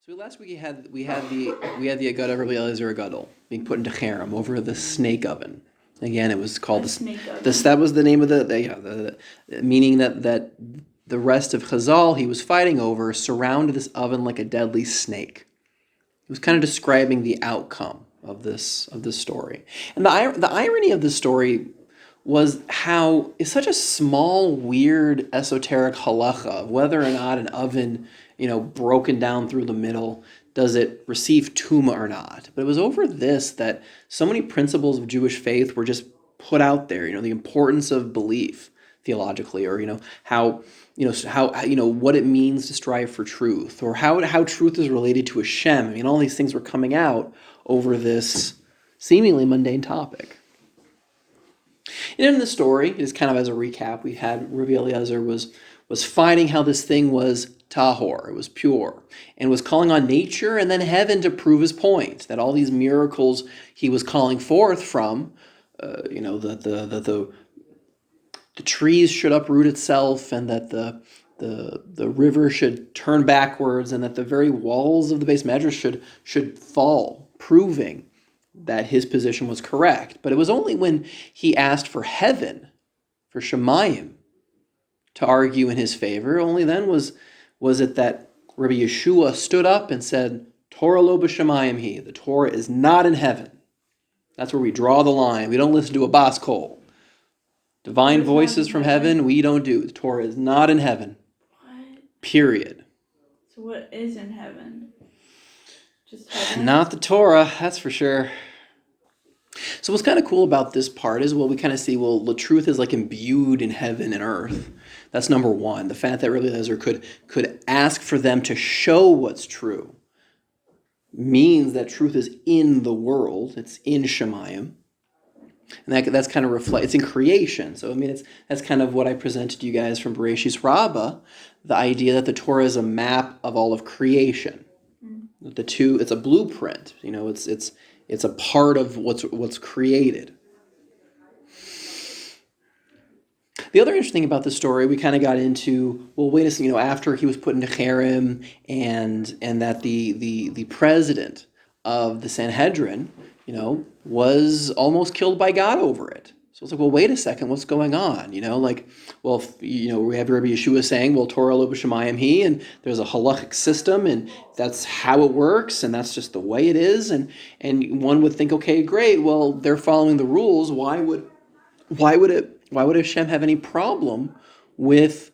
So last week we had the Agada Rabbi Eliezer Agadol being put into cherem over the snake oven. Again, it was called the snake oven. That was the name of the meaning that the rest of Chazal he was fighting over surrounded this oven like a deadly snake. He was kind of describing the outcome of this story, and the irony of this story was how it's such a small, weird, esoteric halacha, whether or not an oven, broken down through the middle, does it receive tuma or not. But it was over this that so many principles of Jewish faith were just put out there, the importance of belief theologically, or, how what it means to strive for truth, or how truth is related to Hashem. All these things were coming out over this seemingly mundane topic. And in the story, just kind of as a recap, we had Rabbi Eliezer was fighting how this thing was tahor, it was pure, and was calling on nature and then heaven to prove his point, that all these miracles he was calling forth from, that the trees should uproot itself, and that the river should turn backwards, and that the very walls of the base medrash should fall, proving that his position was correct. But it was only when he asked for heaven, for Shemayim, to argue in his favor, only then was it that Rabbi Yeshua stood up and said, Torah lo b'Shemayim hi, the Torah is not in heaven. That's where we draw the line. We don't listen to a bas kol. Divine voices from heaven, we don't do. The Torah is not in heaven. What? Period. So what is in heaven? Just heaven? Not the Torah, that's for sure. So what's kind of cool about this part is, we kind of see, the truth is like imbued in heaven and earth. That's number one. The fact that Rabbi Eliezer could ask for them to show what's true means that truth is in the world. It's in Shemayim. And that's kind of it's in creation. So that's kind of what I presented to you guys from Bereshis Rabbah, the idea that the Torah is a map of all of creation. It's a blueprint. It's a part of what's created. The other interesting thing about the story, we kind of got into, wait a second, after he was put into cherem, and that the president of the Sanhedrin, was almost killed by God over it. So it's like, wait a second, what's going on? we have Rabbi Yeshua saying, Torah lo b'Shemayim hi, and there's a halachic system, and that's how it works, and that's just the way it is, and one would think, okay, great, they're following the rules. Why would Hashem have any problem with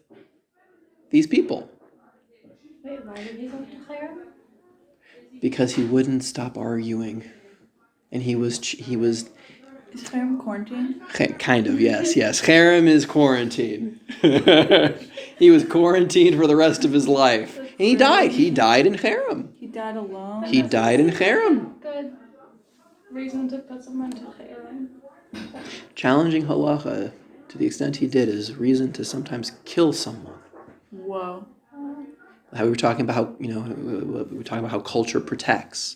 these people? Wait, why did he go to cherem? Because he wouldn't stop arguing, and he was. Is cherem quarantine? Kind of, yes. Cherem is quarantine. He was quarantined for the rest of his life. And he died. He died in cherem. He died alone? He died in cherem. Good reason to put someone to cherem. Challenging halacha to the extent he did is reason to sometimes kill someone. Whoa. How we were talking about how culture protects.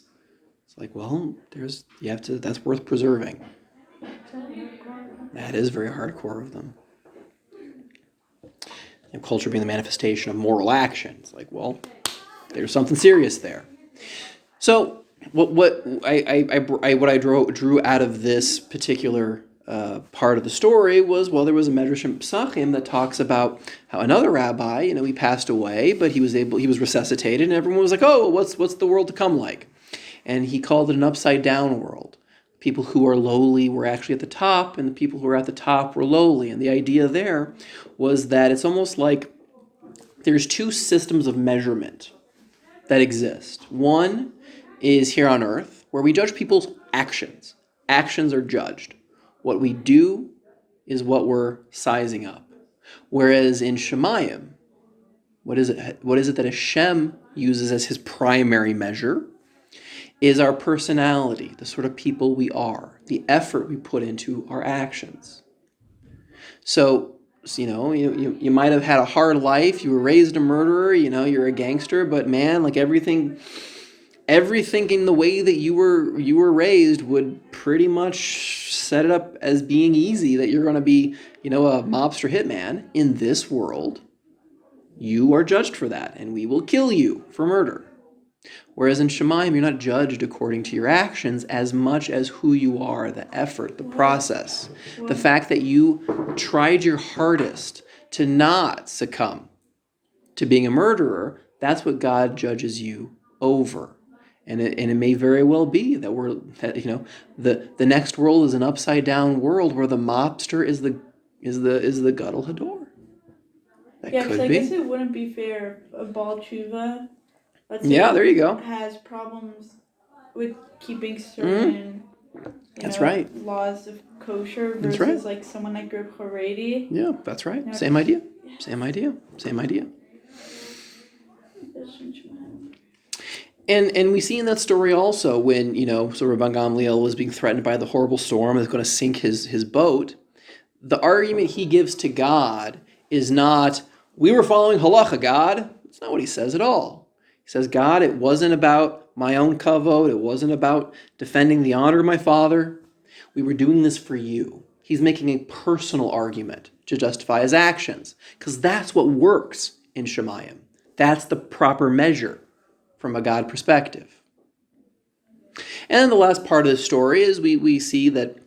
It's like, that's worth preserving. That is very hardcore of them. Culture being the manifestation of moral action. It's like, there's something serious there. So what I drew out of this particular part of the story was, there was a medrash in Pesachim that talks about how another rabbi, he passed away, but he was resuscitated, and everyone was like, what's the world to come like? And he called it an upside down world. People who are lowly were actually at the top, and the people who were at the top were lowly. And the idea there was that it's almost like there's two systems of measurement that exist. One is here on earth, where we judge people's actions. Actions are judged. What we do is what we're sizing up. Whereas in Shemayim, what is it that Hashem uses as his primary measure? Is our personality, the sort of people we are, the effort we put into our actions. So you might have had a hard life, you were raised a murderer, you're a gangster, but man, like everything in the way that you were raised would pretty much set it up as being easy that you're going to be, a mobster hitman. In this world, you are judged for that, and we will kill you for murder. Whereas in Shemayim, you're not judged according to your actions as much as who you are, the effort, the process. The fact that you tried your hardest to not succumb to being a murderer, that's what God judges you over. And it may very well be that the next world is an upside down world where the mobster is the Gadol Hador. That Yeah, because could I be. guess it wouldn't be fair if a Baal Tshuva, let's say, Yeah, there you go. has problems with keeping certain That's right. laws of kosher That's versus right. like someone like Reb Haredi. Yeah, that's right. Same idea. Same idea. Same idea. And we see in that story also when, so Rabban Gamliel was being threatened by the horrible storm that's going to sink his boat. The argument he gives to God is not, we were following halacha, God. That's not what he says at all. He says, God, it wasn't about my own kavod. It wasn't about defending the honor of my father. We were doing this for you. He's making a personal argument to justify his actions because that's what works in Shemayim. That's the proper measure from a God perspective. And then the last part of the story is we see that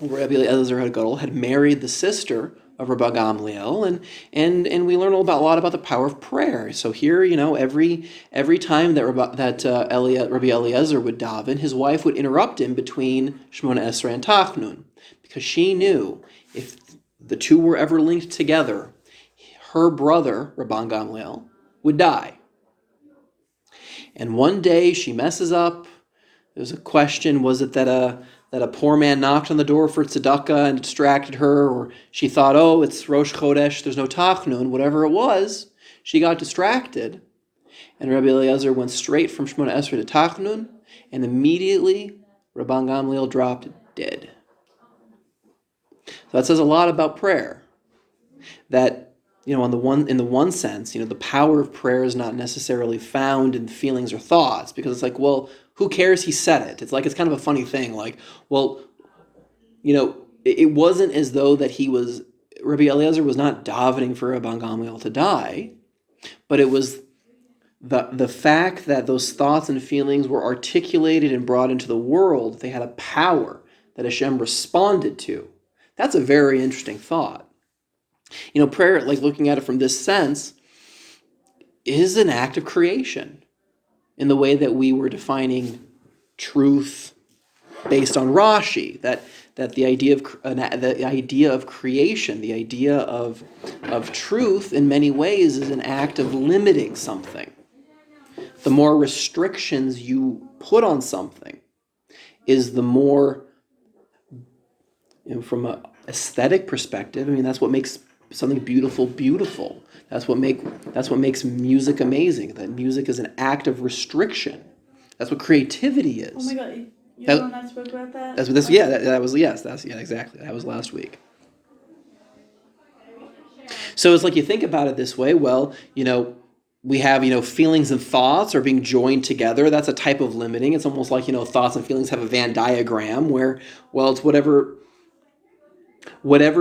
Rabbi Eliezer HaGadol had married the sister of Rabbi Gamliel, and we learn a lot about the power of prayer. So here, every time that Rabbi Eliezer would daven, his wife would interrupt him between Shemona Esrei and Tachnun, because she knew if the two were ever linked together, her brother, Rabban Gamliel, would die. And one day she messes up. There's a question, was it that a poor man knocked on the door for tzedakah and distracted her, or she thought, oh, it's Rosh Chodesh, there's no Tachnun, whatever it was, she got distracted. And Rabbi Eliezer went straight from Shemona Esrei to Tachnun, and immediately Rabban Gamliel dropped dead. So that says a lot about prayer. That, in the one sense, the power of prayer is not necessarily found in feelings or thoughts, because it's like, well, who cares? He said it. It's like, it's kind of a funny thing. Like, well, it wasn't as though that Rabbi Eliezer was not davening for Rabban Gamliel to die, but it was the fact that those thoughts and feelings were articulated and brought into the world. They had a power that Hashem responded to. That's a very interesting thought. Prayer, like looking at it from this sense, is an act of creation in the way that we were defining truth based on Rashi, that the idea of creation, the idea of truth in many ways is an act of limiting something. The more restrictions you put on something is the more, from an aesthetic perspective, that's what makes something beautiful. That's what makes music amazing. That music is an act of restriction. That's what creativity is. Oh my God, you're the one that spoke about that? That's what this. Yeah, that was exactly. That was last week. So it's like you think about it this way. Well, we have feelings and thoughts are being joined together. That's a type of limiting. It's almost like thoughts and feelings have a Venn diagram where, well, it's whatever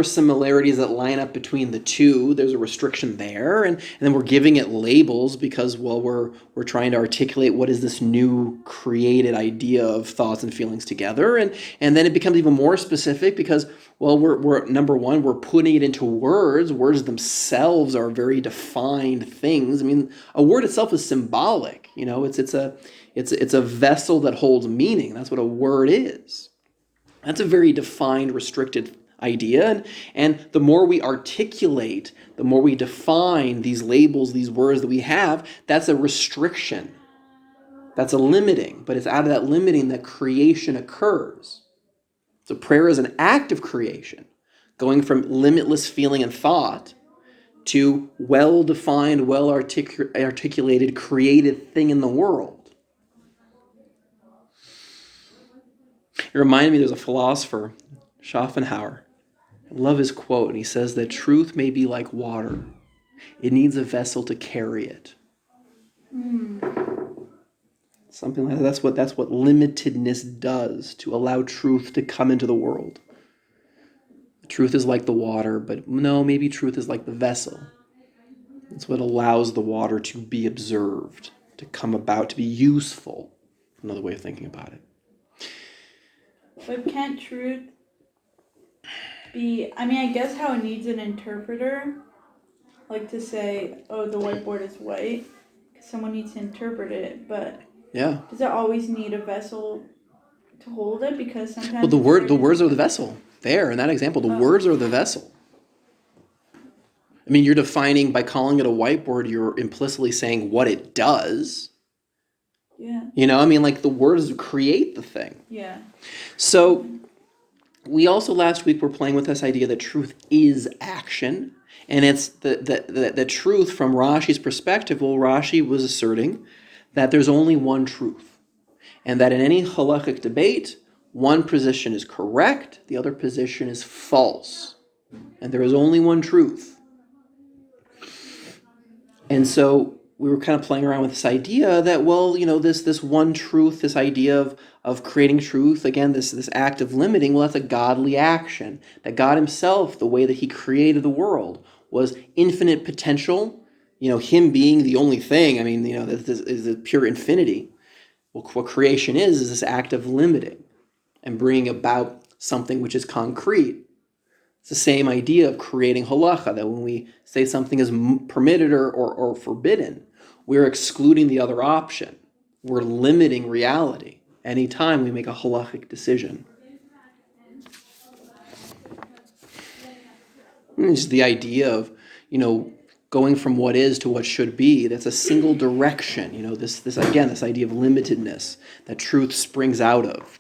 similarities that line up between the two, there's a restriction there, and then we're giving it labels because, well, we're trying to articulate what is this new created idea of thoughts and feelings together, and then it becomes even more specific because, well, we're number one, we're putting it into words. Words themselves are very defined things. A word itself is symbolic. It's a vessel that holds meaning. That's what a word is. That's a very defined, restricted idea, and the more we articulate, the more we define these labels, these words that we have, that's a restriction. That's a limiting, but it's out of that limiting that creation occurs. So prayer is an act of creation, going from limitless feeling and thought to well-defined, well-articulated, created thing in the world. It reminded me, there's a philosopher, Schopenhauer. I love his quote, and he says that truth may be like water. It needs a vessel to carry it. Something like that. That's what limitedness does, to allow truth to come into the world. Truth is like the water, but no, maybe truth is like the vessel. It's what allows the water to be observed, to come about, to be useful. Another way of thinking about it. But can't truth be, I guess how it needs an interpreter, like to say, oh, the whiteboard is white, because someone needs to interpret it, but Yeah. does it always need a vessel to hold it? Because sometimes Well, the words are the vessel. There, in that example, the words are the vessel. I mean, you're defining, by calling it a whiteboard, you're implicitly saying what it does. Yeah. Like the words create the thing. Yeah. So we also last week were playing with this idea that truth is action. And it's the truth from Rashi's perspective. Well, Rashi was asserting that there's only one truth. And that in any halachic debate, one position is correct, the other position is false. And there is only one truth. And so we were kind of playing around with this idea that, well, this one truth, this idea of creating truth, again, this act of limiting, well, that's a godly action. That God himself, the way that he created the world, was infinite potential. Him being the only thing, this is a pure infinity. Well, what creation is this act of limiting and bringing about something which is concrete. It's the same idea of creating halacha, that when we say something is permitted or forbidden, we're excluding the other option. We're limiting reality anytime we make a halachic decision. And it's the idea of, going from what is to what should be. That's a single direction. This idea of limitedness that truth springs out of.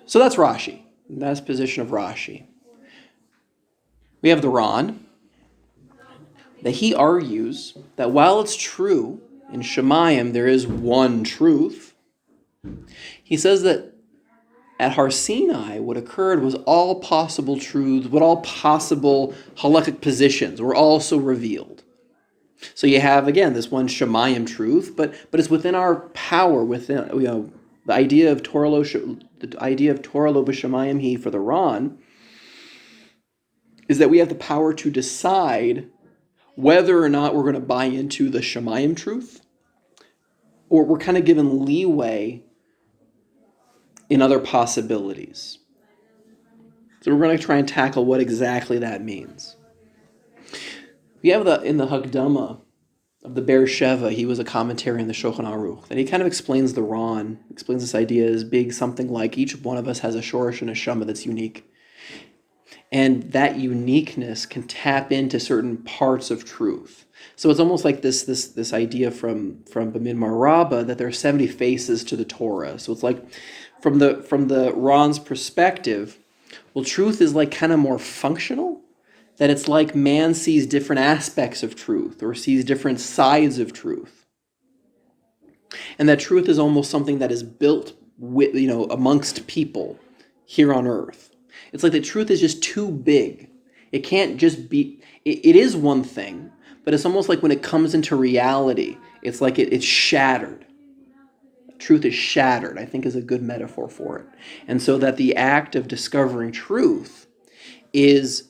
So that's Rashi. That's the position of Rashi. We have the Ran, that he argues that while it's true in Shemayim there is one truth, he says that at Har Sinai what occurred was all possible truths, what all possible halakhic positions were also revealed. So you have, again, this one Shemayim truth, but it's within our power, within, the idea of torah lo b'shamayim he for the Ran is that we have the power to decide whether or not we're going to buy into the Shemayim truth, or we're kind of given leeway in other possibilities. So we're going to try and tackle what exactly that means. We have in the Hagdama of the Beersheva, he was a commentary in the Shulchan Aruch, and he kind of explains the Ran, explains this idea as being something like each one of us has a shorish and a shama that's unique. And that uniqueness can tap into certain parts of truth. So it's almost like this idea from B'midbar Rabbah that there are 70 faces to the Torah. So it's like from the Ran's perspective, well, truth is like kind of more functional. That it's like man sees different aspects of truth or sees different sides of truth. And that truth is almost something that is built with, amongst people here on earth. It's like the truth is just too big. It can't just be, it is one thing, but it's almost like when it comes into reality, it's like it's shattered. Truth is shattered, I think is a good metaphor for it. And so that the act of discovering truth is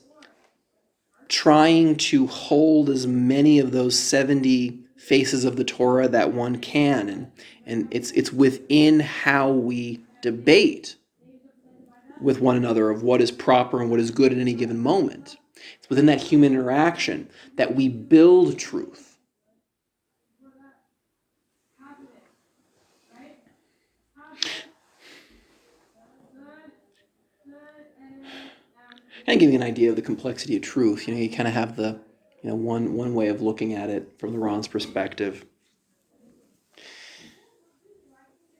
trying to hold as many of those 70 faces of the Torah that one can. And it's within how we debate with one another of what is proper and what is good at any given moment. It's within that human interaction that we build truth. Kind of give you an idea of the complexity of truth. You kind of have the, one way of looking at it from the Ran's perspective.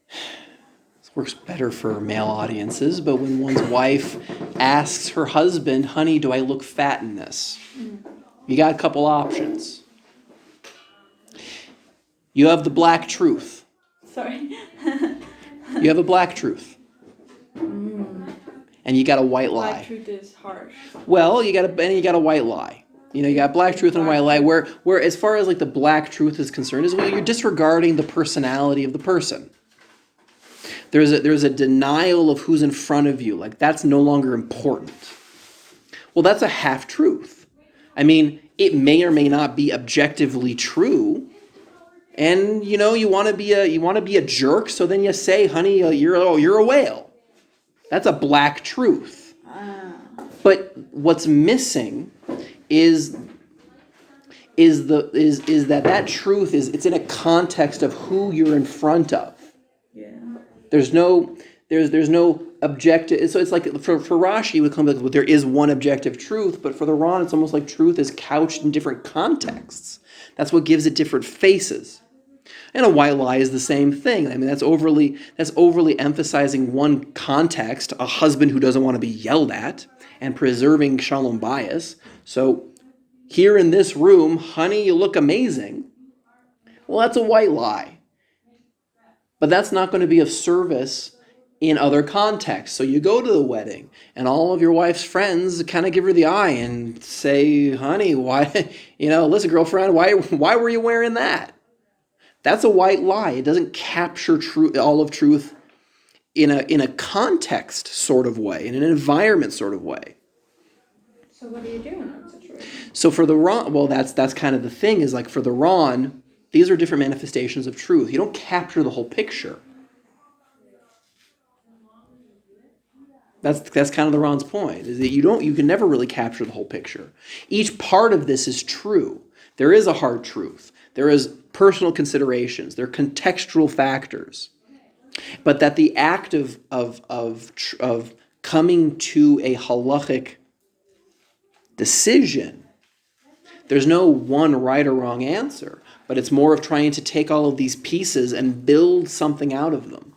This works better for male audiences, but when one's wife asks her husband, honey, do I look fat in this? You got a couple options. You have the black truth. Sorry. You have a black truth. And you got a white lie. Black truth is harsh. Well, you got a white lie. You got black truth and white lie. Where as far as like the black truth is concerned, is you're disregarding the personality of the person. There's a denial of who's in front of you. Like that's no longer important. Well, that's a half truth. it may or may not be objectively true. And you want to be a jerk, so then you say, "Honey, you're a whale." That's a black truth. But what's missing is that truth it's in a context of who you're in front of. Yeah. There's no objective. So it's like for Rashi, it would come like, well, there is one objective truth, but for the Ron, it's almost like truth is couched in different contexts. That's what gives it different faces. And a white lie is the same thing. I mean, that's overly emphasizing one context, a husband who doesn't want to be yelled at, and preserving shalom bias. So here in this room, honey, you look amazing. Well, that's a white lie. But that's not going to be of service in other contexts. So you go to the wedding, and all of your wife's friends kind of give her the eye and say, "Honey, why, listen, girlfriend, why were you wearing that?" That's a white lie. It doesn't capture all of truth in a context sort of way, in an environment sort of way. So what do you do in that situation? So for the Ron, well, that's kind of the thing, is like for the Ron, these are different manifestations of truth. You don't capture the whole picture. That's kind of the Ron's point, is that you can never really capture the whole picture. Each part of this is true. There is a hard truth. There is personal considerations. There are contextual factors. But that the act of coming to a halachic decision, there's no one right or wrong answer, but it's more of trying to take all of these pieces and build something out of them.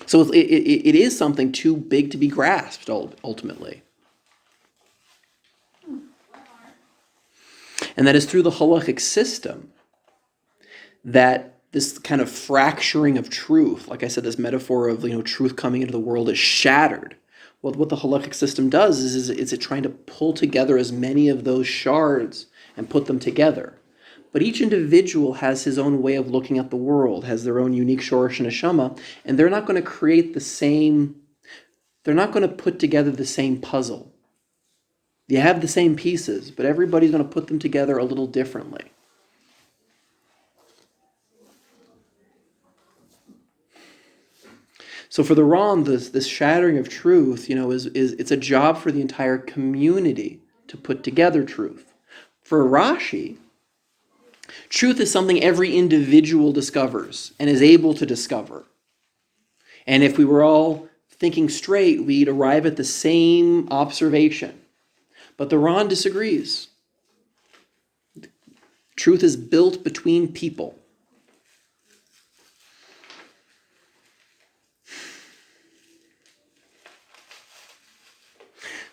So it is something too big to be grasped ultimately. And that is through the halachic system that this kind of fracturing of truth, like I said, this metaphor of truth coming into the world is shattered. Well, what the halachic system does is it trying to pull together as many of those shards and put them together. But each individual has his own way of looking at the world, has their own unique shorosh and neshama, and they're not going to create they're not going to put together the same puzzle. You have the same pieces, but everybody's going to put them together a little differently. So for the Ram, this shattering of truth, is it's a job for the entire community to put together truth. For Rashi, truth is something every individual discovers and is able to discover. And if we were all thinking straight, we'd arrive at the same observation. But the Ron disagrees. Truth is built between people.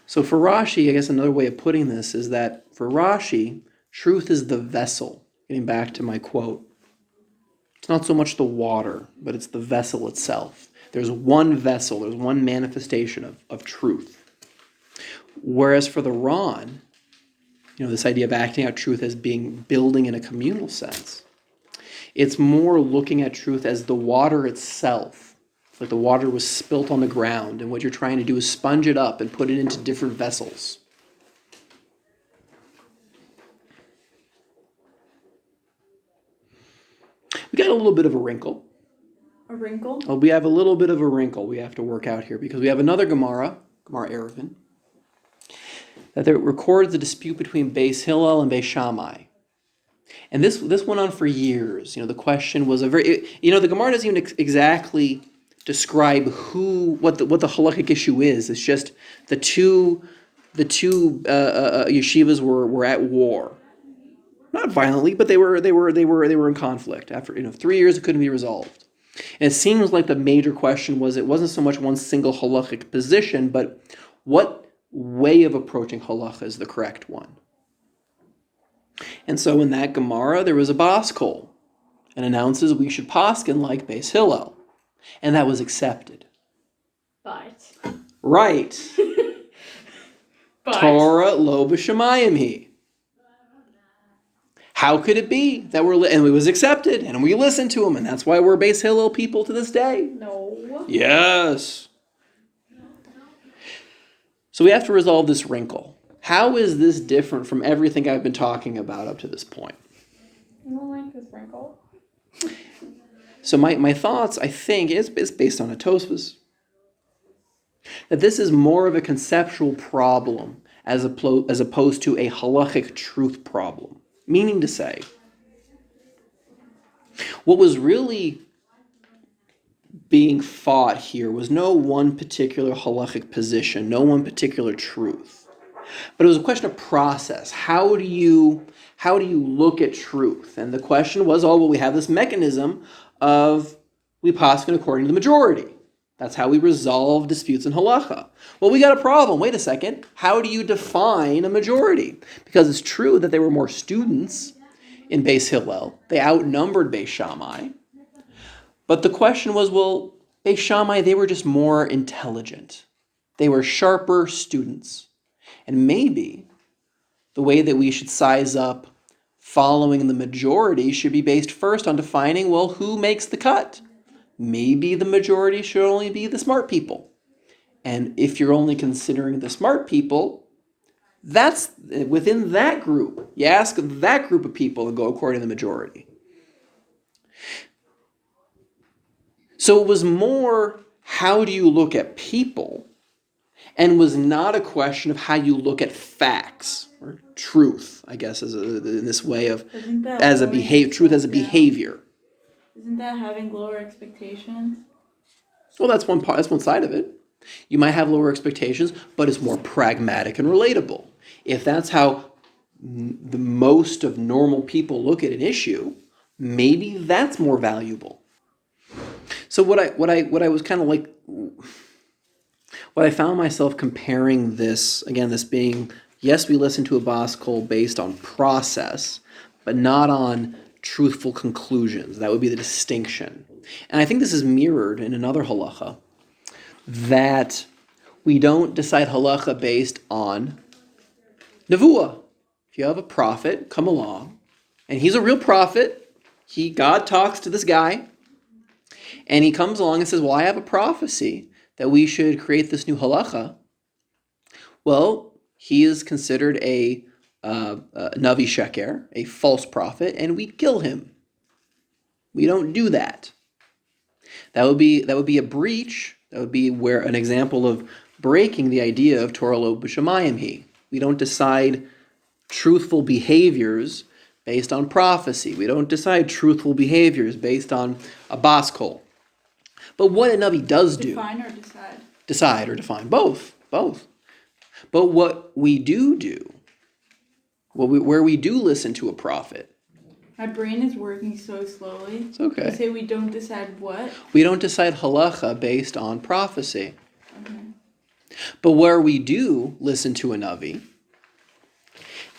So for Rashi, I guess another way of putting this is that for Rashi, truth is the vessel. Getting back to my quote. It's not so much the water, but it's the vessel itself. There's one vessel, there's one manifestation of truth. Whereas for the Ron, this idea of acting out truth as being building in a communal sense, it's more looking at truth as the water itself. Like the water was spilt on the ground, and what you're trying to do is sponge it up and put it into different vessels. We got a little bit of a wrinkle. A wrinkle? Oh, we have a little bit of a wrinkle we have to work out here, because we have another Gemara Eruvin, that records the dispute between Beis Hillel and Beis Shammai. And this went on for years. The question was the Gemara doesn't even exactly describe what the halachic issue is. It's just the two yeshivas were at war, not violently, but they were in conflict. After 3 years, it couldn't be resolved. And it seems like the major question was, it wasn't so much one single halachic position, but what way of approaching halacha is the correct one. And so in that Gemara, there was a bas kol, and announces we should paskin like Beis Hillel. And that was accepted. But. Right. But. Torah lo b'shamayim hi. How could it be that and it was accepted, and we listened to him, and that's why we're Beis Hillel people to this day? No. Yes. So we have to resolve this wrinkle. How is this different from everything I've been talking about up to this point? I don't like this wrinkle. So my thoughts, I think, is based on a Tosfos. That this is more of a conceptual problem as opposed to a halachic truth problem. Meaning to say, what was really being fought here was no one particular halachic position, no one particular truth. But it was a question of process. How do you look at truth? And the question was, well, we have this mechanism of we paskin according to the majority. That's how we resolve disputes in halacha. Well, we got a problem. Wait a second. How do you define a majority? Because it's true that there were more students in Beis Hillel. They outnumbered Beis Shammai. But the question was, well, Beis Shammai, they were just more intelligent. They were sharper students. And maybe the way that we should size up following the majority should be based first on defining, well, who makes the cut? Maybe the majority should only be the smart people. And if you're only considering the smart people, that's within that group. You ask that group of people and go according to the majority. So it was more, how do you look at people, and was not a question of how you look at facts or truth, I guess, in this way of as a behavior, truth as a behavior. Isn't that having lower expectations? Well, that's one part. That's one side of it. You might have lower expectations, but it's more pragmatic and relatable. If that's how the most of normal people look at an issue, maybe that's more valuable. So what I was kind of like, what I found myself comparing this, again, this being, yes, we listen to a Bas Kol based on process, but not on truthful conclusions. That would be the distinction. And I think this is mirrored in another halacha, that we don't decide halacha based on nevuah. If you have a prophet come along, and he's a real prophet, God talks to this guy, and he comes along and says, well, I have a prophecy that we should create this new halacha. Well, he is considered a Navi Sheker, a false prophet, and we kill him. We don't do that. That would be a breach. That would be where an example of breaking the idea of Torah lo b'shamayim hi. We don't decide truthful behaviors based on prophecy. We don't decide truthful behaviors based on a Bas Kol. But what a Navi does do... Define or decide? Decide or define. Both. But what we do, where we do listen to a prophet... My brain is working so slowly. It's okay. You say we don't decide what? We don't decide halacha based on prophecy. Okay. But where we do listen to a Navi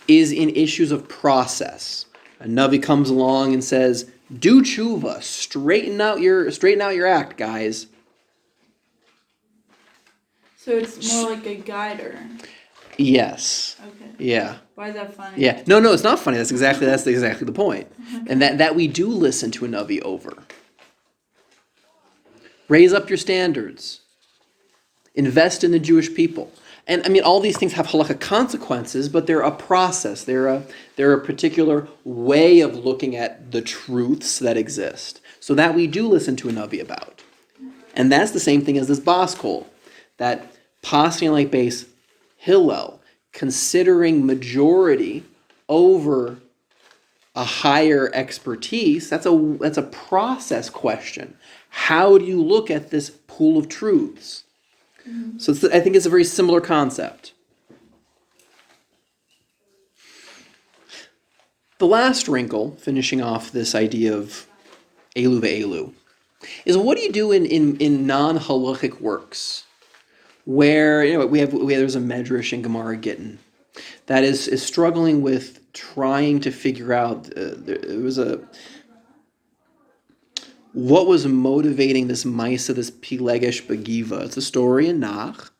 is in issues of process. A Navi comes along and says, do tshuva, straighten out your act, guys. So it's more like a guider. Yes. Okay. Yeah. Why is that funny? Yeah. No, it's not funny. That's exactly the point. And that we do listen to a Navi over. Raise up your standards. Invest in the Jewish people. And I mean, all these things have halacha consequences, but they're a process. They're a particular way of looking at the truths that exist. So that we do listen to a Navi about. And that's the same thing as this Bas Kol. That passing like Beis Hillel, considering majority over a higher expertise, that's a process question. How do you look at this pool of truths? Mm-hmm. So I think it's a very similar concept. The last wrinkle, finishing off this idea of elu ve'elu, is what do you do in non-halachic works, where there's a medrash in Gemara Gittin that is struggling with trying to figure out what was motivating this Maisa, this Pilegesh Begiva. It's a story in Nach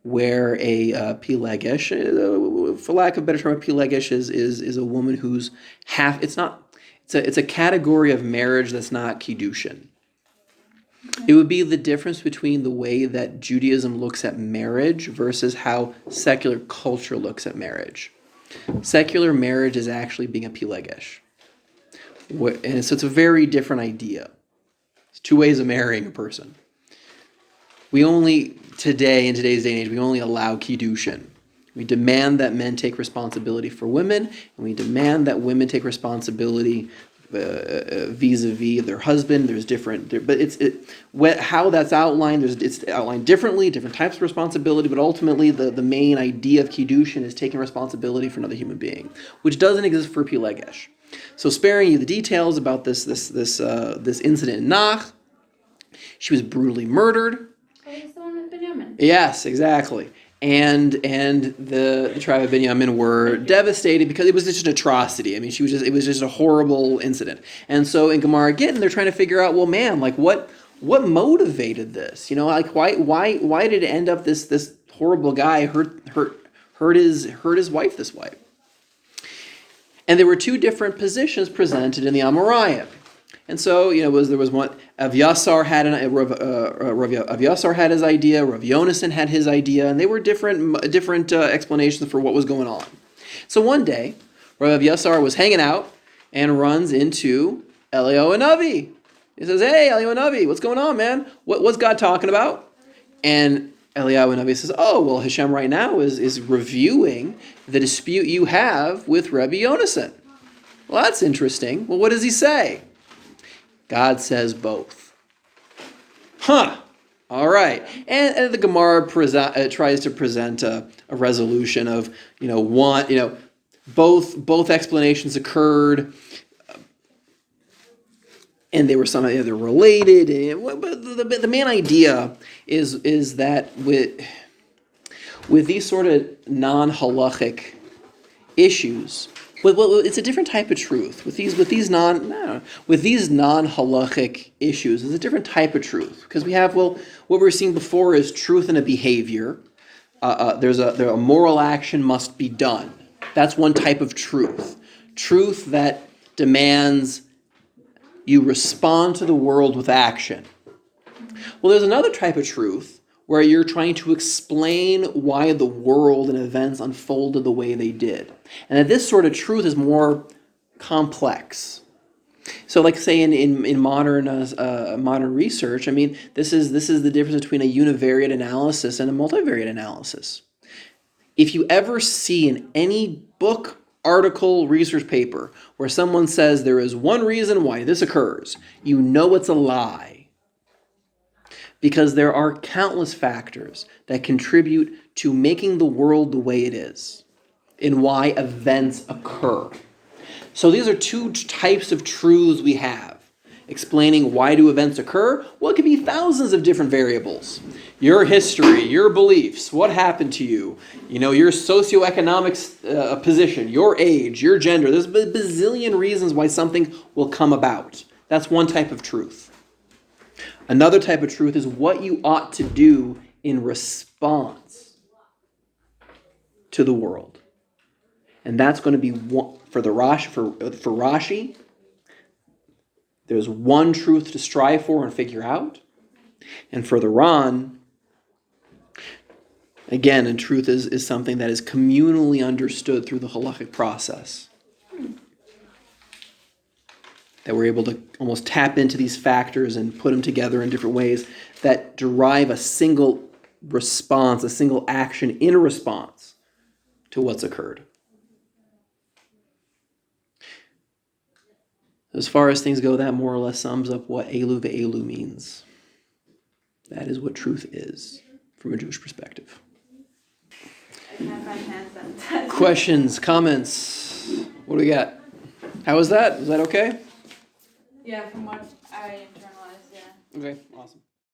where a Pilegesh, for lack of a better term, a Pilegesh is a woman who's half. It's a category of marriage that's not kiddushin. It would be the difference between the way that Judaism looks at marriage versus how secular culture looks at marriage. Secular marriage is actually being a pilegesh. And so it's a very different idea. It's two ways of marrying a person. We only, today, in today's day and age, we only allow kiddushin. We demand that men take responsibility for women, and we demand that women take responsibility vis-a-vis their husband. There's different, but how that's outlined, it's outlined differently, different types of responsibility, but ultimately the main idea of kiddushin is taking responsibility for another human being, which doesn't exist for pilegesh. So sparing you the details about this incident in Nach, she was brutally murdered. Oh, it's the one with Benjamin. Yes, exactly. And the tribe of Binyamin were devastated because it was just an atrocity. I mean, it was just a horrible incident. And so in Gemara Gittin, they're trying to figure out, well, man, like what motivated this? You know, like why did it end up this horrible guy hurt his wife this way? And there were two different positions presented in the Amoraim. And so, you know, there was one. Avyasar had Avyasar had his idea. Rabbi Yonasan had his idea, and they were different explanations for what was going on. So one day, Rabbi Avyasar was hanging out and runs into L.C.W. He says, "Hey, L.C.W, what's going on, man? What's God talking about?" And L.C.W. says, "Oh, well, Hashem right now is reviewing the dispute you have with Rabbi Yonasan." Well, that's interesting. Well, what does he say? God says both. Huh. All right. And the Gemara tries to present a resolution of, both explanations occurred, and they were somehow they're related. But the main idea is that with these sort of non-halachic issues, well, it's a different type of truth. With these non-halachic issues, it's a different type of truth because we have what we were seeing before is truth in a behavior. There's a moral action must be done. That's one type of truth. Truth that demands you respond to the world with action. Well, there's another type of truth where you're trying to explain why the world and events unfolded the way they did. And that this sort of truth is more complex. So like say in modern research, I mean, this is the difference between a univariate analysis and a multivariate analysis. If you ever see in any book, article, research paper where someone says there is one reason why this occurs, you know it's a lie. Because there are countless factors that contribute to making the world the way it is and why events occur. So these are two types of truths we have. Explaining why do events occur? Well, it could be thousands of different variables. Your history, your beliefs, what happened to you, your socioeconomic position, your age, your gender. There's a bazillion reasons why something will come about. That's one type of truth. Another type of truth is what you ought to do in response to the world. And that's going to be for Rashi, there's one truth to strive for and figure out. And for the Ran, again, and truth is something that is communally understood through the halachic process. That we're able to almost tap into these factors and put them together in different ways that derive a single response, a single action in response to what's occurred. As far as things go, that more or less sums up what Elu ve'elu means. That is what truth is from a Jewish perspective. I have my hands on. Questions, comments? What do we got? How was that? Is that okay? Yeah, from what I internalized, yeah. Okay, awesome.